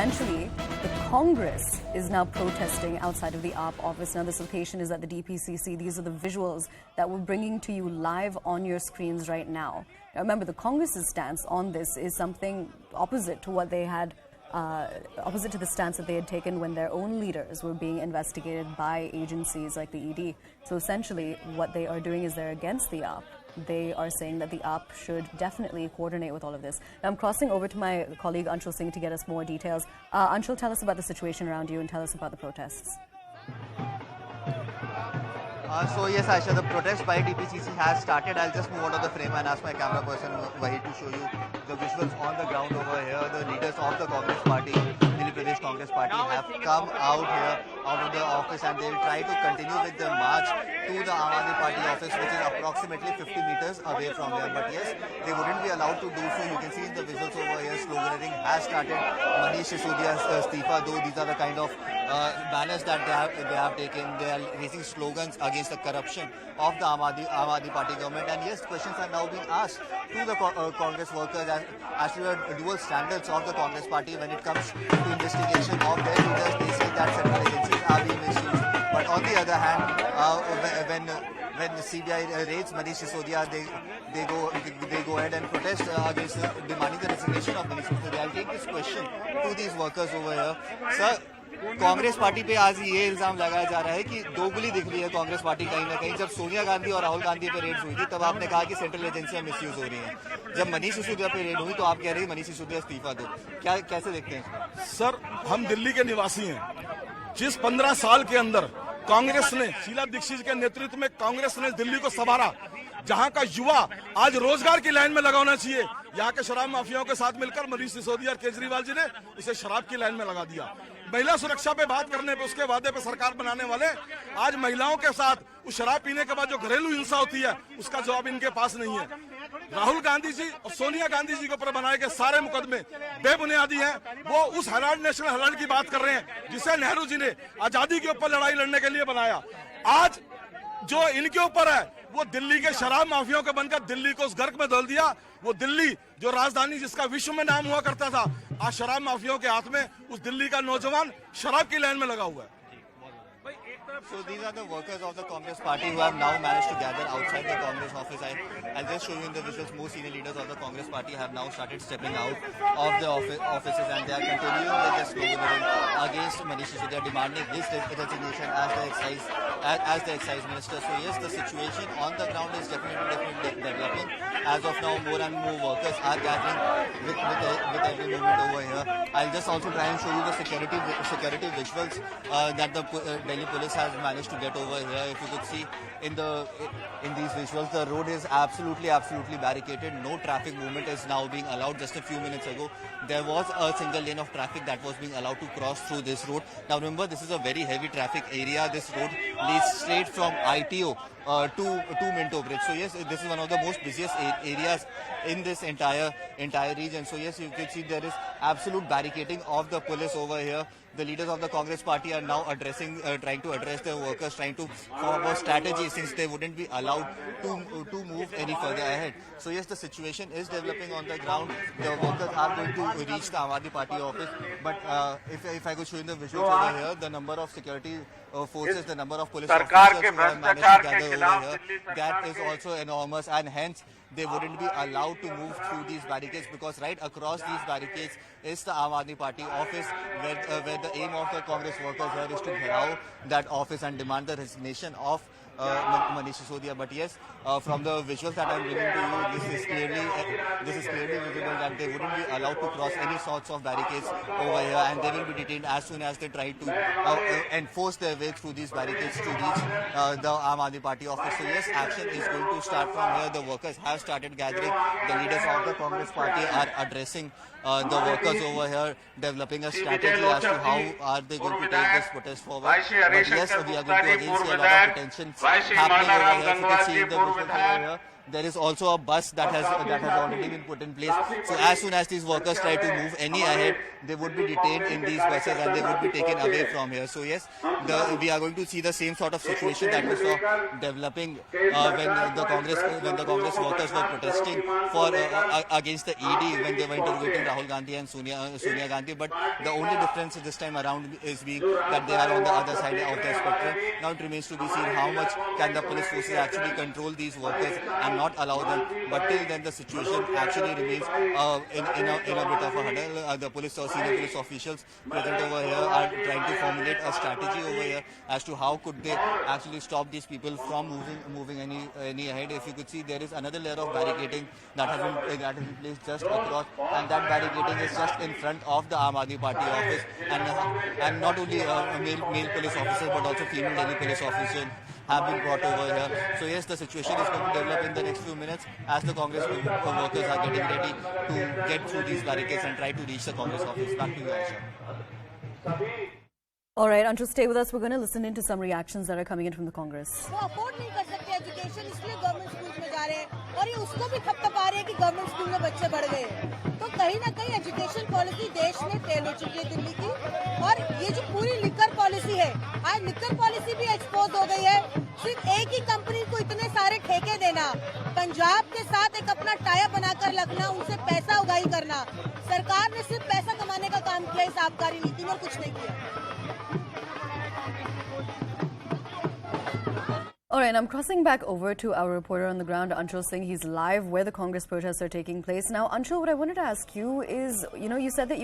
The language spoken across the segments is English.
essentially, the Congress is now protesting outside of the AAP office. Now, this location is at the DPCC. These are the visuals that we're bringing to you live on your screens right now. Now, remember, the Congress's stance on this is something opposite to what they had, opposite to the stance that they had taken when their own leaders were being investigated by agencies like the ED. So essentially, what they are doing is they're against the AAP. They are saying that the AAP should definitely coordinate with all of this. Now, I'm crossing over to my colleague Anshul Singh to get us more details. Anshul, tell us about the situation around you and tell us about the protests. So yes, Aisha, the protest by DPCC has started. I'll just move out of the frame and ask my camera person Wahid to show you the visuals on the ground over here. The leaders of the Congress Party, Delhi Pradesh Congress Party, have come out here out of the office and they'll try to continue with the march to the Aam Aadmi Party office, which is approximately 50 meters away from here. But yes, they wouldn't be allowed to do so. You can see in the visuals over here, sloganeering has started. Manish Sisodia's istifa, though these are the kind of banners that they have taken. They are raising slogans against the corruption of the Aam Aadmi Party government. And yes, questions are now being asked to the Congress workers as to the dual standards of the Congress Party when it comes to investigation of their leaders. They say that central agencies are being misused. But on the other hand, when the CBI raids Manish Sisodia, they go ahead and protest against demanding the resignation of Manish Sisodia. I'll take this question to these workers over here. Sir, Congress party पे आज ये इल्जाम लगाया जा रहा है कि दोगली दिख रही है कांग्रेस पार्टी कहीं ना कहीं. जब सोनिया गांधी और राहुल गांधी पे रेड्स हुई थी तब आपने कहा कि सेंट्रल एजेंसियां मिसयूज हो रही हैं. जब मनीष सिसोदिया पे रेड हुई तो आप कह रहे हैं मनीष सिसोदिया इस्तीफा दो. क्या कैसे देखते हैं सर? हम दिल्ली के निवासी हैं. जिस 15 साल के अंदर कांग्रेस ने, शीला दीक्षित के नेतृत्व में कांग्रेस ने दिल्ली को संवारा, जहां का युवा आज रोजगार की लाइन में लगा होना चाहिए, यहाँ के शराब माफियाओं के साथ मिलकर मनीष सिसोदिया और केजरीवाल जी ने उसे शराब की लाइन में लगा दिया. महिला सुरक्षा पे बात करने पे, उसके वादे पे सरकार बनाने वाले आज महिलाओं के साथ उस शराब पीने के बाद जो घरेलू हिंसा होती है उसका जवाब इनके पास नहीं है. राहुल गांधी जी और सोनिया गांधी जी के ऊपर बनाए गए सारे मुकदमे बेबुनियादी हैं. वो उस हेराल्ड, नेशनल हेराल्ड की बात कर रहे हैं जिसे नेहरू जी ने आजादी के ऊपर लड़ाई लड़ने के लिए बनाया. आज जो इनके ऊपर है वो दिल्ली के शराब माफियाओं के बनकर दिल्ली को उस गर्क में धोल दिया. वो दिल्ली जो राजधानी जिसका विश्व में नाम हुआ करता था, आज शराब माफियाओं के हाथ में उस दिल्ली का नौजवान शराब की लाइन में लगा हुआ है. So these are the workers of the Congress Party who have now managed to gather outside the Congress office. I'll just show you in the visuals. Most senior leaders of the Congress Party have now started stepping out of the offices and they are continuing with the sloganeering against Manish Sisodia, demanding his resignation as the excise minister. So yes, the situation on the ground is definitely developing. As of now, more and more workers are gathering with every movement over here. I'll just also try and show you the security visuals that the Delhi police has managed to get over here. If you could see in these visuals, the road is absolutely barricaded. No traffic movement is now being allowed. Just a few minutes ago, there was a single lane of traffic that was being allowed to cross through this road. Now remember, this is a very heavy traffic area. This road leads straight from ITO to Minto Bridge. So yes, this is one of the most busiest areas in this entire region. So yes, you can see there is absolute barricading of the police over here. The leaders of the Congress Party are now trying to address the workers, trying to form a strategy since they wouldn't be allowed to move any further ahead. So yes, the situation is developing on the ground. The workers are going to reach the Aam Aadmi Party office. But if I could show you the visuals over here, the number of security forces, the number of police officers who have managed to gather over here, that is also enormous, and hence they wouldn't be allowed to move through these barricades, because right across these barricades is the Aam Aadmi Party office, where the aim of the Congress workers here is to gherav that office and demand the resignation of Manish Sisodia. But yes, from the visuals that I'm bringing to you, this is clearly visible that they wouldn't be allowed to cross any sorts of barricades over here, and they will be detained as soon as they try to enforce their way through these barricades to reach the Aam Aadmi Party office. So yes, action is going to start from here. The workers have started gathering. The leaders of the Congress Party are addressing the workers over here, developing a strategy as to how are they going to take this protest forward. But yes, we are going to again see a lot of detentions happening over here. If you can see in the visuals over here, there is also a bus that has already been put in place. So as soon as these workers try to move any ahead, they would be detained in these buses and they would be taken away from here. So yes, we are going to see the same sort of situation that we saw developing when the Congress workers were protesting for against the ED when they were interrogating Rahul Gandhi and Sonia Gandhi. But the only difference this time around is that they are on the other side of the spectrum. Now it remains to be seen how much can the police forces actually control these workers and not allow them. But till then, the situation actually remains in a bit of a huddle. The senior police officials present over here are trying to formulate a strategy over here as to how could they actually stop these people from moving any ahead. If you could see, there is another layer of barricading that has been placed just across, and that barricading is just in front of the Aam Aadmi Party office, and not only male police officers but also female Delhi police officers have been brought over here. So yes, the situation is going to develop in the next few minutes as the Congress workers are getting ready to get through these barricades and try to reach the Congress office. Back to you, Aisha. All right, Anshul, stay with us. We're going to listen into some reactions that are coming in from the Congress. वो afford नहीं कर सकते education, इसलिए government schools में जा रहे हैं और ये उसको भी थपथपा रहे हैं कि गवर्नमेंट स्कूल में बच्चे बढ़ गए। तो कहीं ना कहीं एजुकेशन पॉलिसी देश में फेल हो चुकी है दिल्ली की, और ये जो पूरी लिकर पॉलिसी है, आज लिकर पॉलिसी भी एक्सपोज हो गई है। सिर्फ एक ही कंपनी को इतने सारे ठेके देना, पंजाब के साथ एक अपना टाया बनाकर रखना, उनसे पैसा उगाही करना, सरकार ने सिर्फ पैसा कमाने का काम किया इस आबकारी नीति में, कुछ नहीं किया। All right, I'm crossing back over to our reporter on the ground, Anshul Singh. He's live where the Congress protests are taking place. Now, Anshul, what I wanted to ask you is, you said that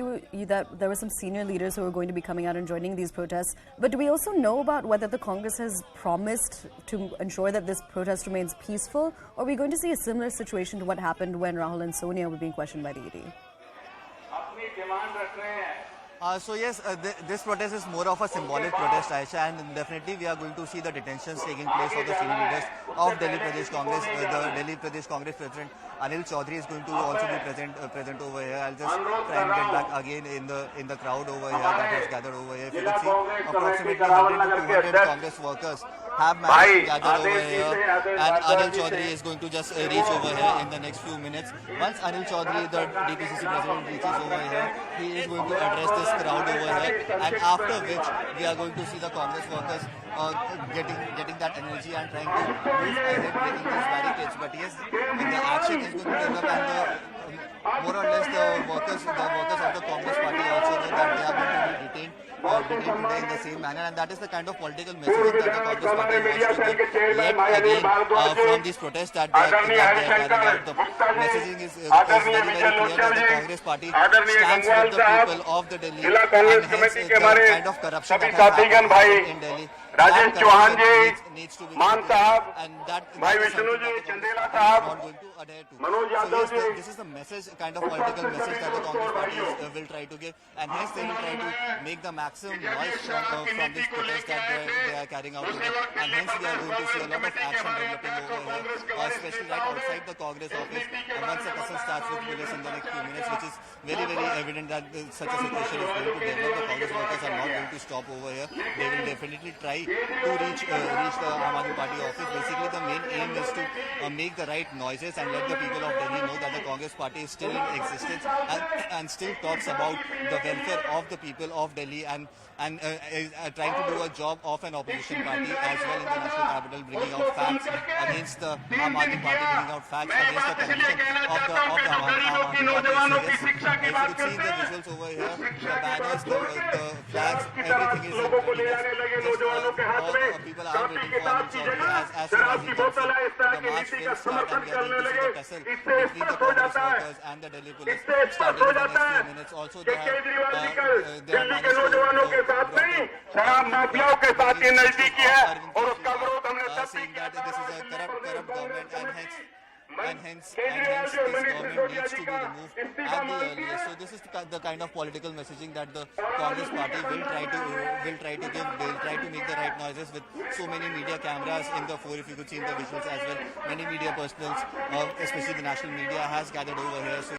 that there were some senior leaders who were going to be coming out and joining these protests. But do we also know about whether the Congress has promised to ensure that this protest remains peaceful? Or are we going to see a similar situation to what happened when Rahul and Sonia were being questioned by the ED? So yes, this protest is more of a symbolic protest, Aisha, and definitely we are going to see the detentions taking place of the senior leaders of Delhi Pradesh Congress. The Delhi Pradesh Congress President Anil Chaudhary is going to also be present over here. I'll just try and get back again in the crowd over here that has gathered over here. If you can see, approximately 100 to 200 Congress workers have managed to gather over here, and Anil Chaudhary is going to just reach over here in the next few minutes. Once Anil Chaudhary, the DPCC president, reaches over here, he is going to address this crowd over here, and after which we are going to see the Congress workers getting that energy and trying to move ahead, breaking these barricades. But yes, the action is going to develop, and more or less the workers of the Congress party also know that they are going to be detained today in the same manner, and that is the kind of political messaging that the Congress party wants to give yet again from these protests that they are carrying out. The messaging is very, very clear that the Congress party stands with the people of the Delhi, and hence the kind of corruption that has happened in Delhi, Rajesh Chauhan ji, needs to be मान साहब, भाई विष्णु जी, चंदेला साहब, Manoj Yadav ji. This is the message, kind of political message that the Congress party will try to give, and hence they will try to make the maximum noise from this protest that they are carrying out today, and hence we are going to see a lot of action developing over here, especially right outside the Congress office. And once the tussle starts with police in the next few minutes, which is very, very evident that such a situation is going to develop, the Congress workers are not going to stop over here. They will definitely try to reach the Aam Aadmi Party office. Basically, the main aim is to make the right noises and let the people of Delhi know that the Congress party is still in existence and still talks about the welfare of the people of Delhi, and trying to do a job of an opposition party as well in the national capital, bringing out facts against the Aam Aadmi Party, bringing out facts against the corruption of the Aam Aadmi Party. If you could see the visuals over here, the banners, the flags, everything is in readiness. People are waiting for Anil Chaudhary as soon as he comes in. The march will start, and we are going to see the tussle between the Congress workers and the Delhi police starting in the next few minutes. Also, they have managed to शराब माफियाओं के साथ ये नजदीकी है और उसका विरोध हमने तब saying that this is a corrupt government, and hence this government needs to be removed at the earliest. So this is the kind of political messaging that the Congress party will try to give. They'll try to make the right noises with so many media cameras in the fore. If you could see in the visuals as well, many media personals, especially the national media, has gathered over here. So